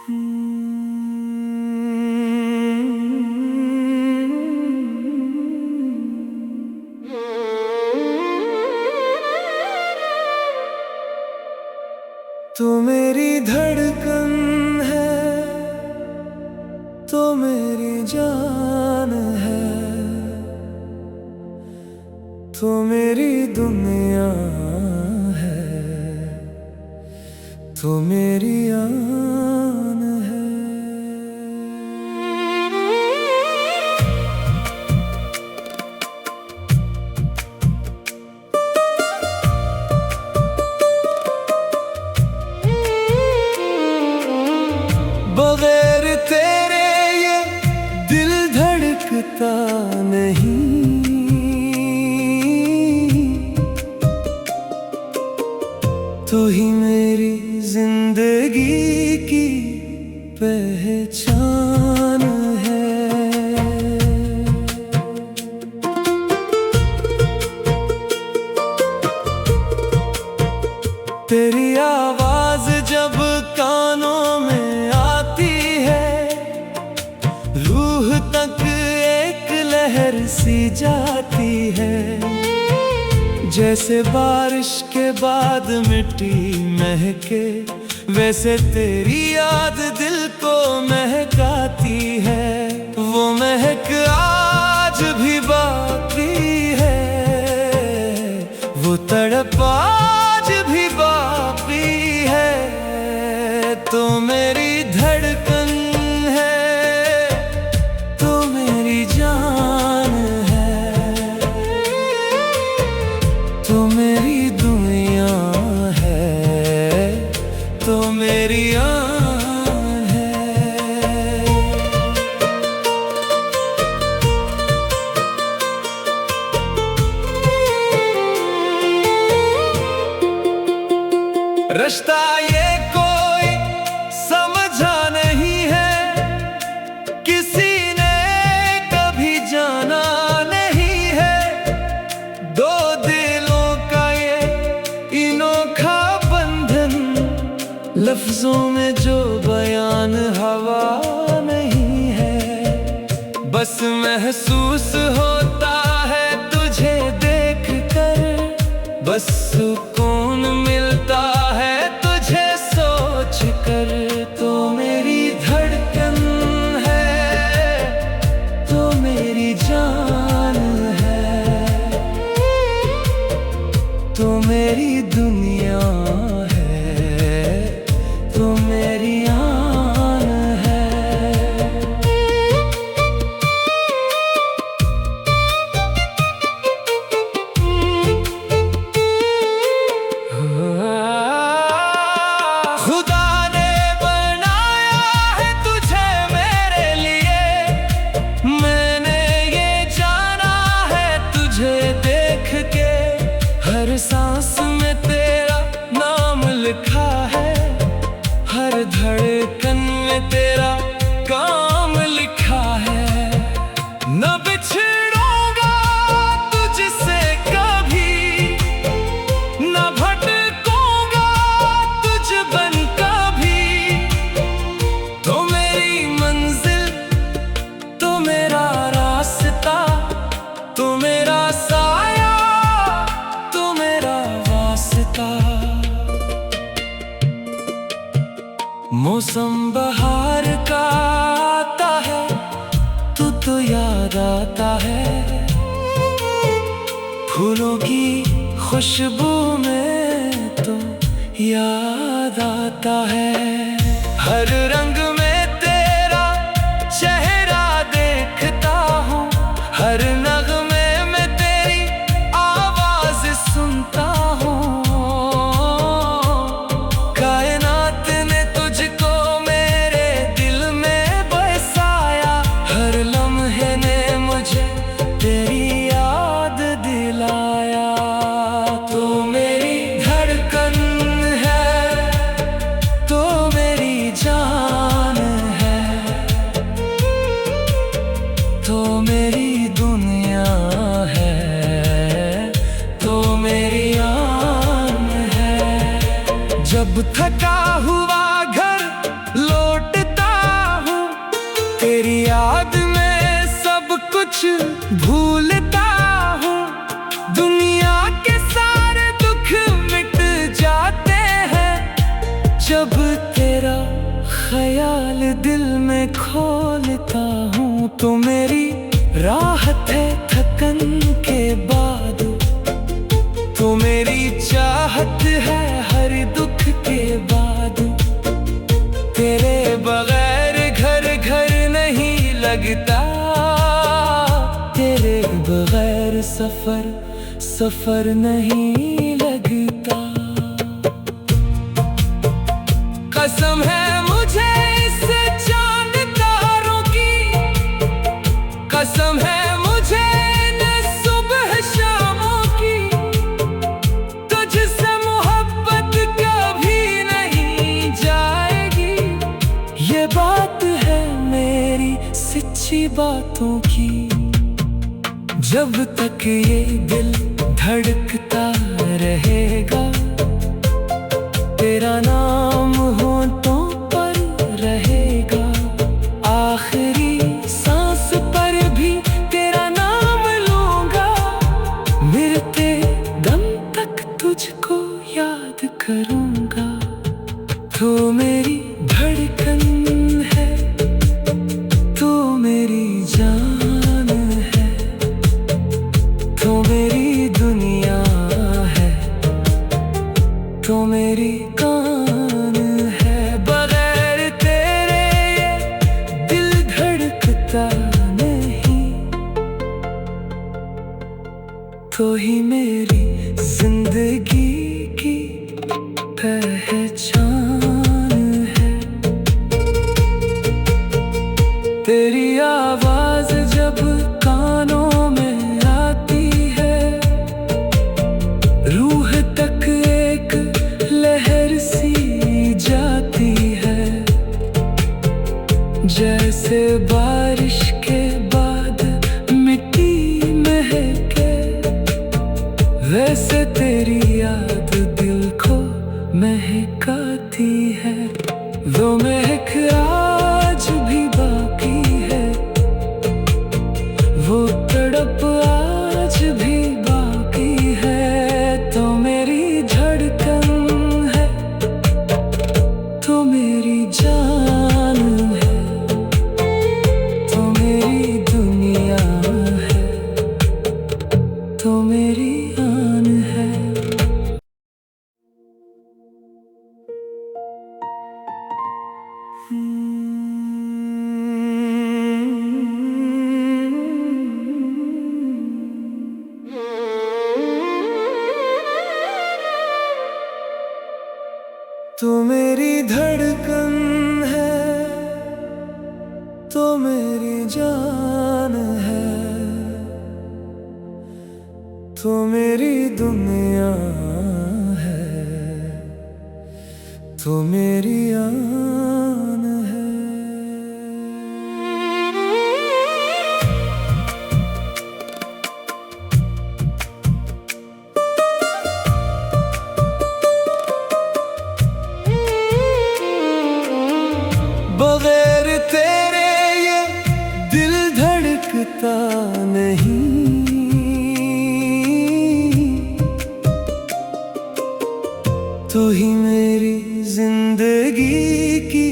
तू मेरी धड़कन है, तो मेरी जान है, तो मेरी दुनिया है, तो मेरी आन है। बगैर तेरे ये दिल धड़कता नहीं, तू ही मेरी जिंदगी की पहचान है। तेरी आवाज जब कानों में आती है, रूह तक एक लहर सी जाती है। जैसे बारिश के बाद मिट्टी महके, वैसे तेरी याद दिल को महकाती है। वो महक आज भी बाकी है, वो तड़प आज भी बाकी है। तो मेरी धड़कन है, तो मेरी जान है, तो मेरी दुनिया है, तो मेरी आन है। रिश्ता ये कोई समझा नहीं है, किसी ने कभी जाना नहीं है। दो दिलों का ये अनोखा बंधन, लफ्जों में जो बयान हवा नहीं है। बस महसूस होता है तुझे देख कर, बस सुकून मिलता है तुझे सोच कर। तो मेरी धड़कन है, तो मेरी जान है, तो मेरी दुनिया है, तो मेरी आन है। खुदा ने बनाया है तुझे मेरे लिए, मैंने ये जाना है तुझे देख के। हर सांस में तेरा नाम लिखा है, हर धड़कन में तेरा काम लिखा है। न बिछड़ूंगा तुझसे कभी, न भटकूंगा तुझ बन कभी। तो मेरी मंजिल, तो मेरा रास्ता, तो मेरा साया, तो मेरा वास्ता। मौसम बहार का आता है, तू तो याद आता है। फूलों की खुशबू में तो याद आता है। हर रंग में तेरा चेहरा देखता हूँ, हर नगमे में तेरी आवाज सुनता हूँ। कायनात ने तुझको मेरे दिल में बसाया, हर लम्हे ने मुझे तेरी याद दिलाया। तो मेरी धड़कन है, तो मेरी जान है, तो मेरी दुनिया है, तो मेरी आन है। जब थका हुआ घर लौट कुछ भूलता हूँ, दुनिया के सारे दुख मिट जाते हैं जब तेरा ख्याल दिल में खोलता हूँ। तो मेरी राहत है थकन के बाद, तो मेरी चाहत है हर दुख के बाद। तेरे बगैर घर घर नहीं लगता, तेरे बगैर सफर सफर नहीं लगता। कसम है मुझे इस चांद तारों की, कसम है मुझे इन सुबह शामों की, तुझसे मोहब्बत कभी नहीं जाएगी। ये बात है मेरी सच्ची बातों की। जब तक ये दिल धड़कता रहेगा, तेरा नाम होठों पर रहेगा। आखिरी सांस पर भी तेरा नाम लूंगा, मरते दम तक तुझको याद करूंगा। तू मेरी धड़कन है, तू मेरी जान है, तू मेरी दुनिया है, तू मेरी कान है। बगैर तेरे ये दिल धड़कता नहीं, तो ही मेरी जिंदगी की पहचान है। तेरी आवाज जब कानों में आती है, रूह तक एक लहर सी जाती है। जैसे बारिश के बाद मिट्टी महके, वैसे तेरी याद दिल को महकाती है। वो महक आज भी बाकी है, वो तड़प आज भी बाकी है। तो मेरी धड़कन है, तो मेरी जान है, तो मेरी दुनिया है, तो मेरी आन है। तू मेरी धड़कन है, तो मेरी जान है, तो मेरी दुनिया है, तो मेरी आन है। बगैर तेरे ये दिल धड़कता नहीं, तू ही मेरी जिंदगी की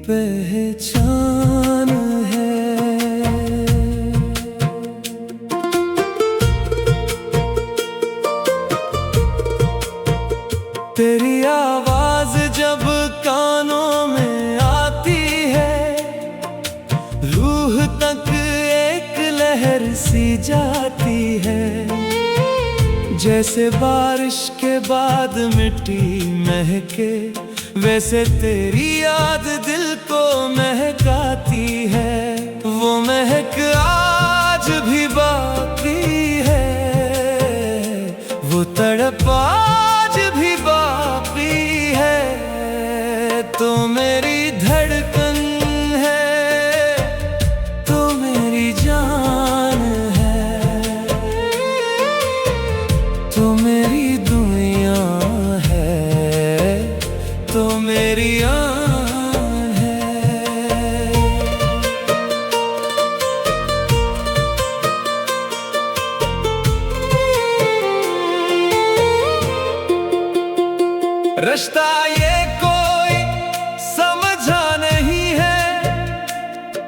पहचान है। तेरी आवाज जब कानों में आती है, रूह तक एक लहर सी जाती है। जैसे बारिश के बाद मिट्टी महके, वैसे तेरी याद दिल को महकाती है। वो महक आज भी बाकी है, वो तड़प आज भी बाकी है। तो मेरी धड़कन है, तो मेरी जान है, तो मेरी दुनिया है, तो मेरी आन है। रिश्ता ये कोई समझा नहीं है,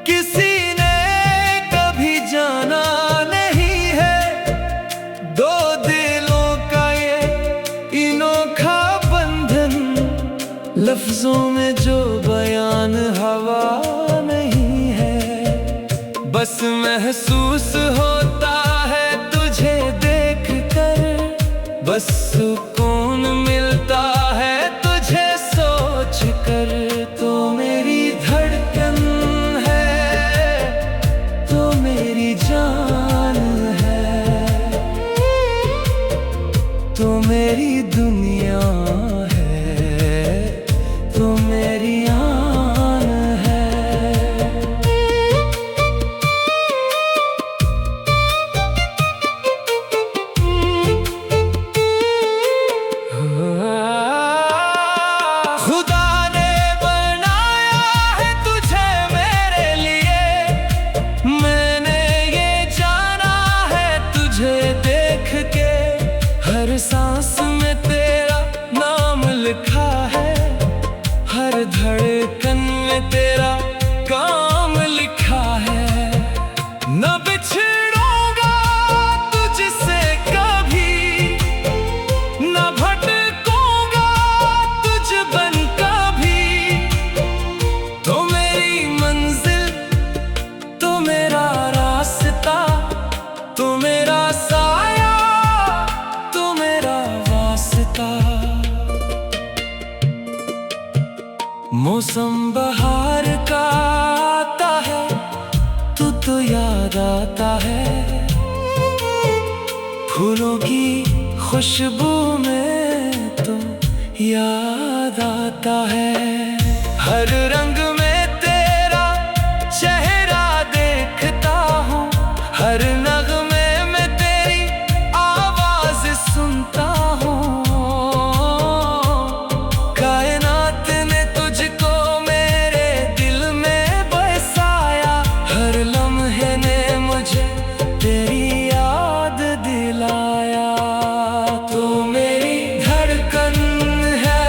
किसी ने कभी जाना नहीं है। दो दिलों का ये अनोखा बंधन, लफ्जों में जो बयान हवा नहीं है। बस महसूस होता है तुझे देख कर, बस सुकून मिलता है तुझे सोच कर। तो मेरी धड़कन है, तो मेरी जान है, तो मेरी दुनिया है, तो मेरी आन है। खुदा ने बनाया है तुझे मेरे लिए, मैंने ये जाना है तुझे देख के। हर सांस में तेरा नाम लिखा है, हर धड़कन में तेरा काम लिखा है। न बिछड़ूंगा तुझसे कभी, न भटकूंगा तुझ बन कभी। तो मेरी मंजिल, तो मेरा रास्ता, तो मेरा साया, तो मेरा वास्ता। मौसम बहार का आता है, तू तो याद आता है। फूलों की खुशबू में तो याद आता है। हर रंग में तेरा चेहरा देखता हूँ, हर नगमे में तेरी आवाज सुनता हूँ। कायनात ने तुझको मेरे दिल में बसाया, हर लम्हे ने मुझे तेरी याद दिलाया। तो मेरी धड़कन है,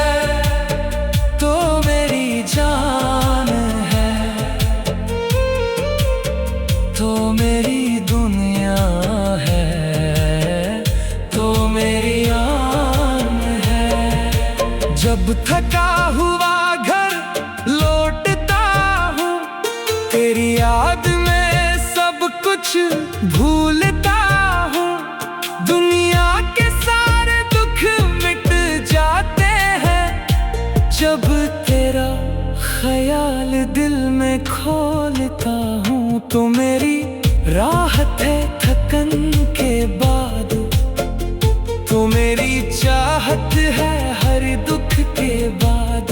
तो मेरी जान है, तो मेरी दुनिया है, तो मेरी आन है। जब थका हुआ घर लौटता हूँ, तेरी याद में सब कुछ भूलता हूँ। दुनिया के सारे दुख मिट जाते हैं, जब तेरा ख्याल दिल में खोलता हूँ। तो मेरी राहत है थकन के बाद, तो मेरी चाहत है हर दुख के बाद।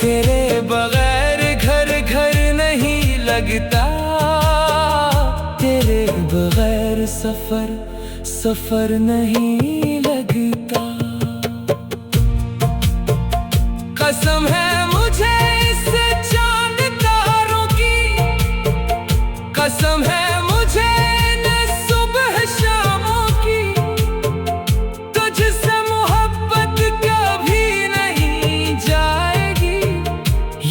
तेरे बगैर घर घर नहीं लगता, तेरे बगैर सफर सफर नहीं लगता। कसम है मुझे इस चांद तारों की, कसम है मुझे इन सुबह शामों की। तुझसे मोहब्बत कभी नहीं जाएगी,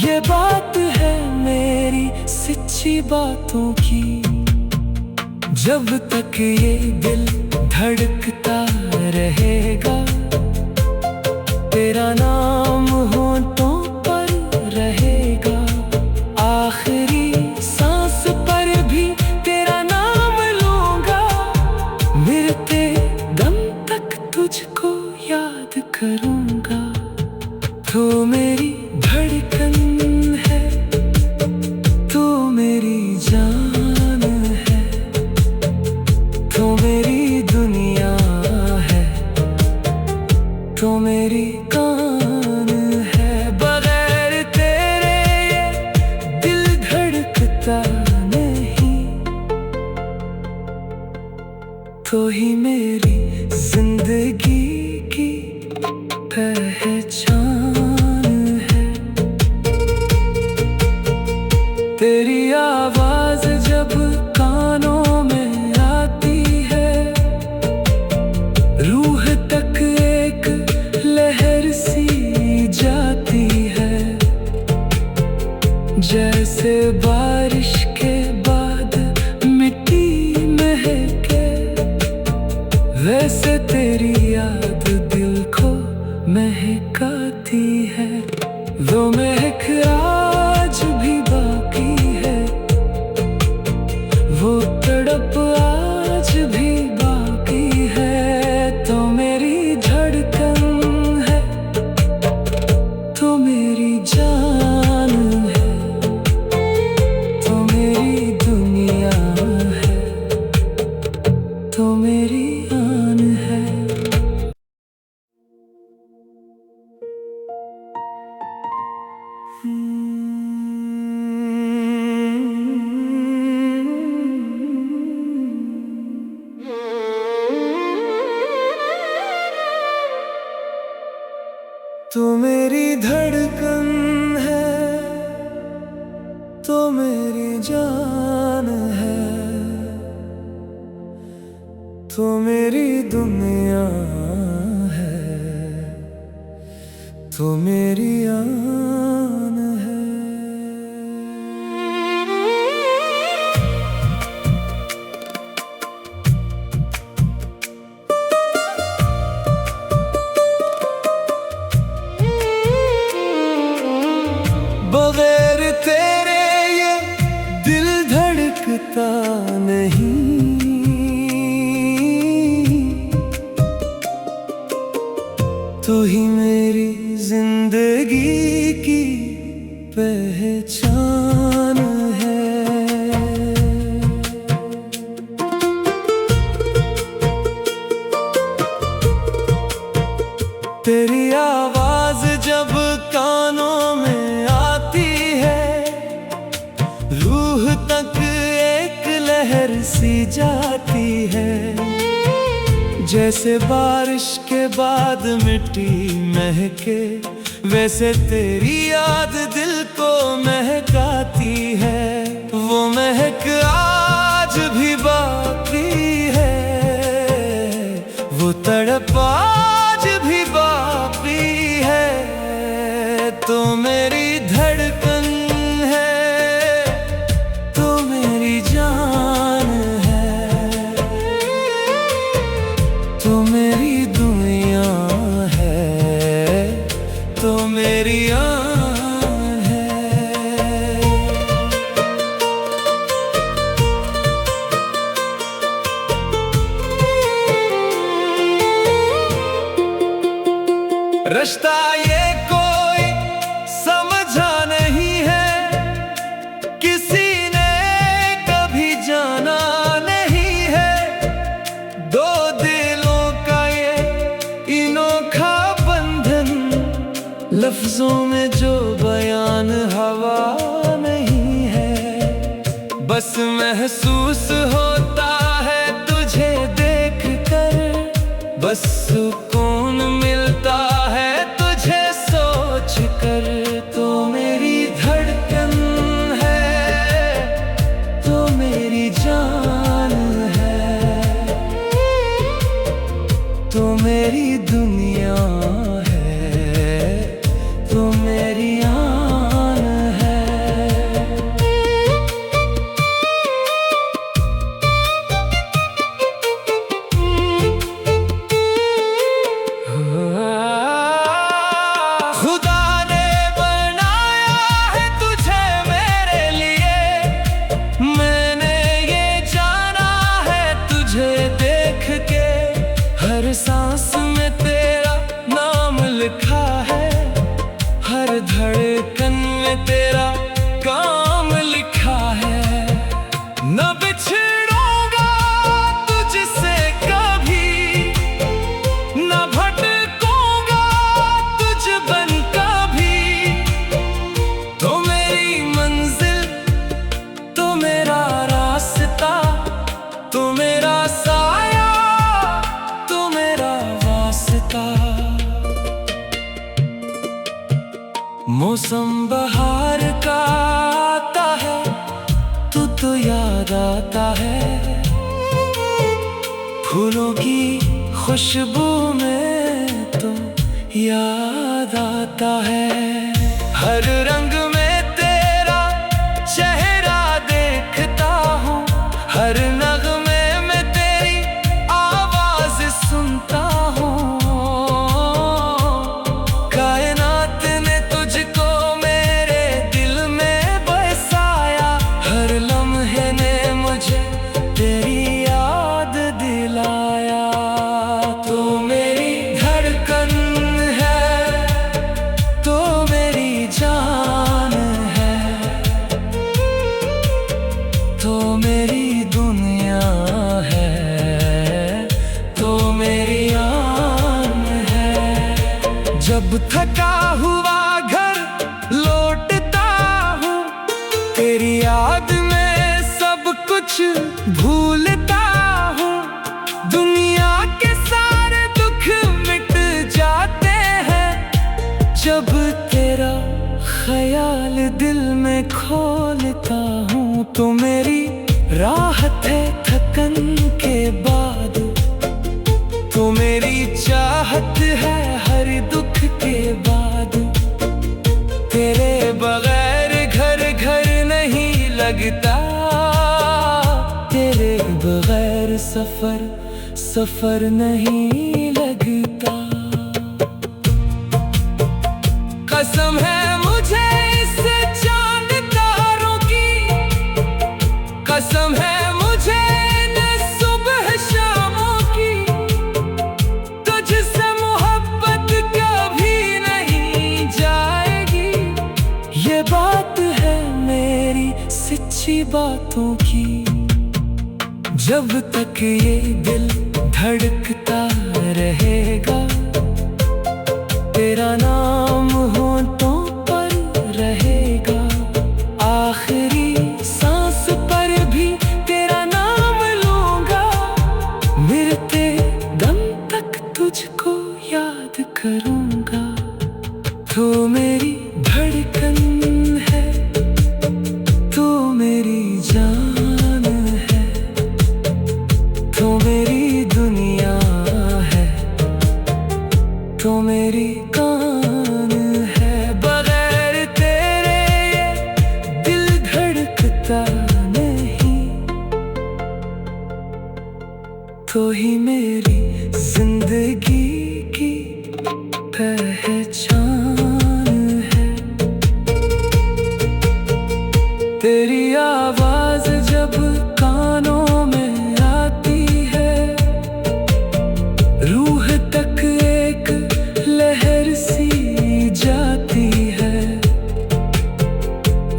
ये बात है मेरी सच्ची बातों की। जब तक ये दिल धड़कता रहेगा, तेरा नाम होठों पर रहेगा। आखिरी सांस पर भी तेरा नाम लूंगा, मरते दम तक तुझको याद करूंगा। तो मेरी धड़कन है, तो मेरी जान है, तो मेरी दुनिया है, तो मेरी कान है। बगैर तेरे ये दिल धड़कता नहीं, तो ही मेरी जिंदगी की पहचान है। तेरी आवाज जब कानों में आती है, रूह तक एक लहर सी तू मेरी धड़कन है, तो मेरी जान है, तो मेरी दुनिया है, तो मेरी आन है। बगैर तेरे ये दिल धड़कता नहीं, तू ही मेरी जिंदगी की पहचान है। तेरी आवाज जब कानों में आती है, रूह तक एक लहर सी जाती है। जैसे बारिश के बाद मिट्टी महके, वैसे तेरी याद दिल को महकाती है। वो महक आज भी बाकी है, वो तड़प आज भी बाकी है। तो मेरी धड़कन है, तो मेरी जान है, तो मेरी दुनिया है, तो मेरी आन है। रिश्ता ये कोई समझा नहीं है, किसी ने कभी जाना नहीं है। दो दिलों का ये अनोखा बंधन, लफ्जों में जो बयान हवा नहीं है। बस महसूस होता है तुझे देख कर, बस सुकून मिलता है तुझे सोच कर। तो मेरी धड़कन है, तो मेरी जान है, तो मेरी दुनिया है, तो मेरी आन है। खुदा ने बनाया है तुझे मेरे लिए, मैंने ये जाना है तुझे देख के। हर सांस में तेरा नाम लिखा है, हर धड़कन में तेरा काम लिखा है। न बिछड़ूंगा तुझसे कभी, न भटकूंगा तुझ बन कभी। तो मेरी मंजिल, तो मेरा रास्ता, तो मेरा साया, तो मेरा वास्ता। मौसम बहार का आता है, तू तो याद आता है। फूलों की खुशबू में तो याद आता है। हर रंग में तेरा चेहरा देखता हूँ, हर नगमे में तेरी आवाज सुनता हूँ। कायनात ने तुझको मेरे दिल में बसाया, हर लम्हे ने मुझे तेरी याद दिलाया। तो मेरी धड़कन है, तो मेरी जान है, तो मेरी दुनिया है, तो मेरी आन है। जब थका हुआ घर लौट भूलता हूँ, दुनिया के सारे दुख मिट जाते हैं जब तेरा ख्याल दिल में खोलता हूँ। तो मेरी राहत है थकन के बाद, तो मेरी चाहत है हर दुख के बाद। तेरे बगैर घर घर नहीं लगता, तेरे बगैर सफर सफर नहीं लगता। कसम है मुझे इस चांद तारों की, कसम है मुझे इन सुबह शामों की, तुझसे मोहब्बत कभी नहीं जाएगी। ये बात है मेरी सच्ची बातों की। जब तक ये दिल धड़कता रहेगा, तेरा नाम होठों पर रहेगा। आखिरी सांस पर भी तेरा नाम लूंगा, मरते दम तक तुझको याद करूंगा। तो मेरी धड़कन है, तो मेरी जान है, तो मेरी दुनिया है, तो मेरी कान है। बगैर तेरे ये दिल धड़कता नहीं, तो ही मेरी जिंदगी की पहचान है। तेरी आवाज जब कानों में आती है, रूह तक एक लहर सी जाती है।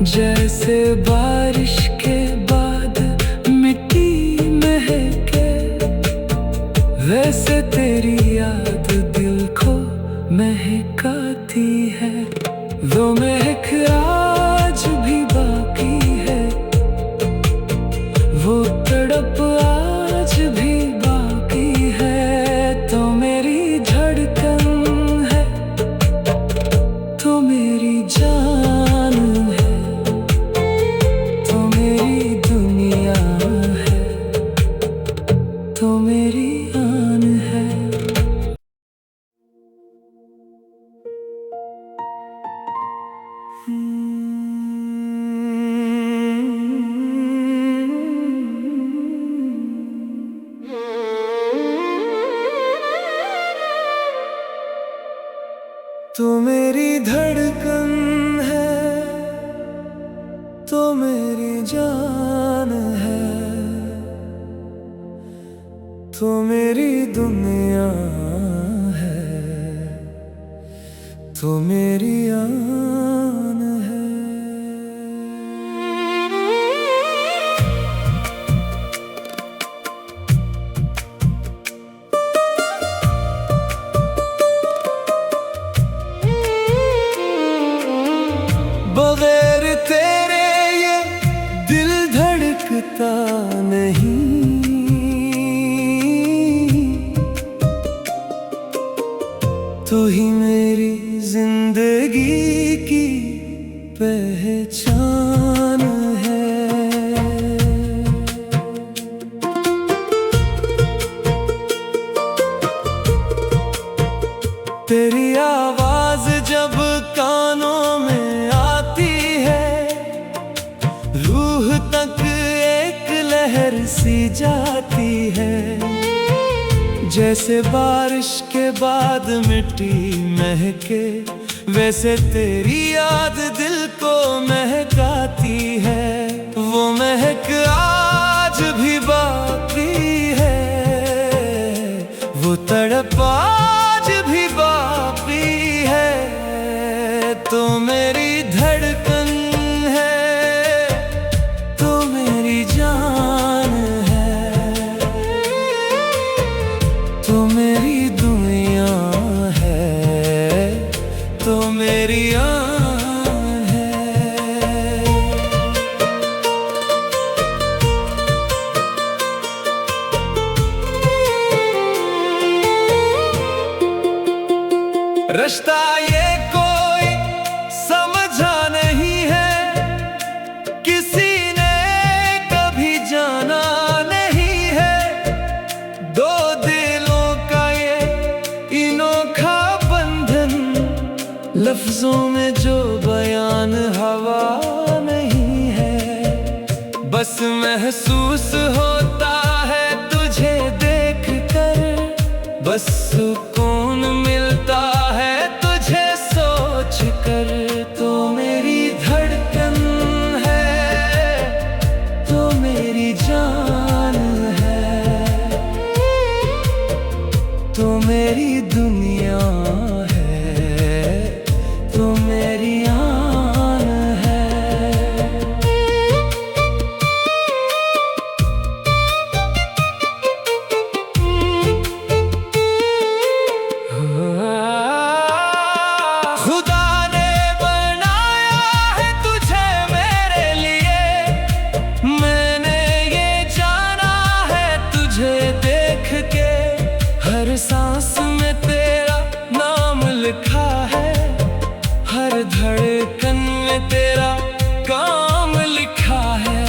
जैसे बारिश के बाद मिट्टी महके, वैसे तेरी याद दिल को महकाती है। वो महक आज भी बाकी है, वो तड़प आज भी बाकी है। तो मेरी धड़कन है, तो मेरी जान है, तो मेरी दुनिया है, तो मेरी आन है। तो मेरी धड़कन है, तो मेरी जान है, तो मेरी दुनिया है, तो मेरी आन है। बगैर तेरे ये दिल धड़कता नहीं, तू ही मेरी जिंदगी की पहचान है। तेरी आवाज जब कानों में आती है, रूह तक एक लहर सी जाती है। जैसे बारिश के बाद मिट्टी महके, वैसे तेरी याद दिल को महकाती है। वो महक आज भी बाकी है, वो तड़प आज भी बाकी है। तो मेरी धड़कन है, तो मेरी जान है, तो मेरी दुनिया है, तो मेरी आन है। रिश्ता ये कोई समझा नहीं है, किसी ने कभी जाना नहीं है। दो दिलों का ये अनोखा बंधन, लफ्जों में जो बयान हवा नहीं है। बस महसूस होता है तुझे देख कर, बस सुकून मिलता है तुझे सोच कर। तो मेरी धड़कन है, तो मेरी जान है, तो मेरी दुनिया है, तो मेरी आन है। खुदा ने बनाया है तुझे मेरे लिए, मैंने ये जाना है तुझे देख के। हर सांस में तेरा नाम लिखा है, हर धड़कन में तेरा काम लिखा है।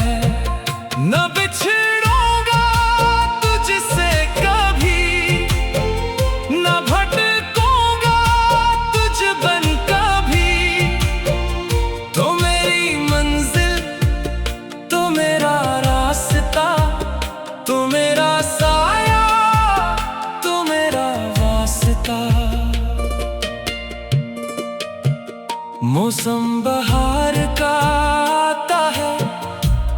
न बिछड़ूंगा तुझसे कभी, न भटकूंगा तुझ बन कभी। तो मेरी मंजिल, तो मेरा रास्ता, तो मेरा साया, तो मेरा वास्ता। मौसम बहार का आता है,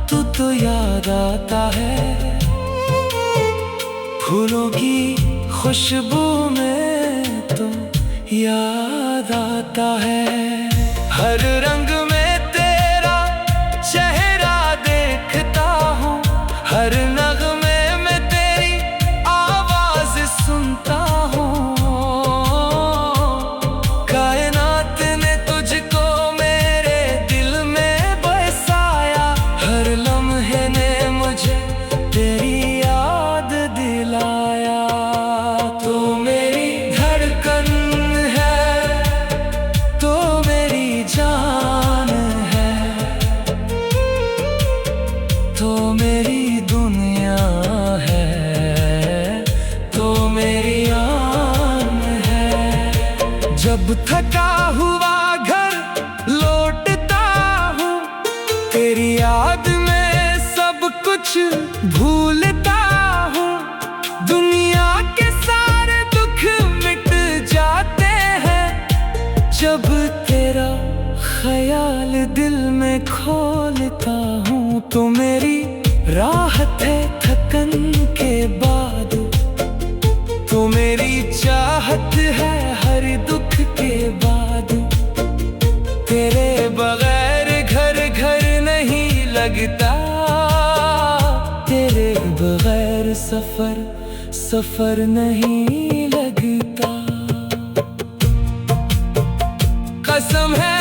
तू तो याद आता है। फूलों की खुशबू में तो याद आता है। हर रंग में तेरा चेहरा देखता हूँ, हर नगमे में तेरी आवाज सुनता हूँ। कायनात ने तुझको मेरे दिल में बसाया, हर लम्हे ने मुझे तेरी याद दिलाया। तो मेरी धड़कन है, तो मेरी जान है, तो मेरी दुनिया है, तो मेरी आन है। जब थका हुआ घर लौटता हूँ, तेरी याद में सब कुछ भूलता हूँ। दुनिया के सारे दुख मिट जाते हैं, जब तेरा ख्याल दिल में खोलता हूँ। तो मेरी राहत है थकन के बाद, तो मेरी चाहत है हर दुख के बाद। तेरे बगैर घर घर नहीं लगता, तेरे बगैर सफर सफर नहीं लगता। कसम है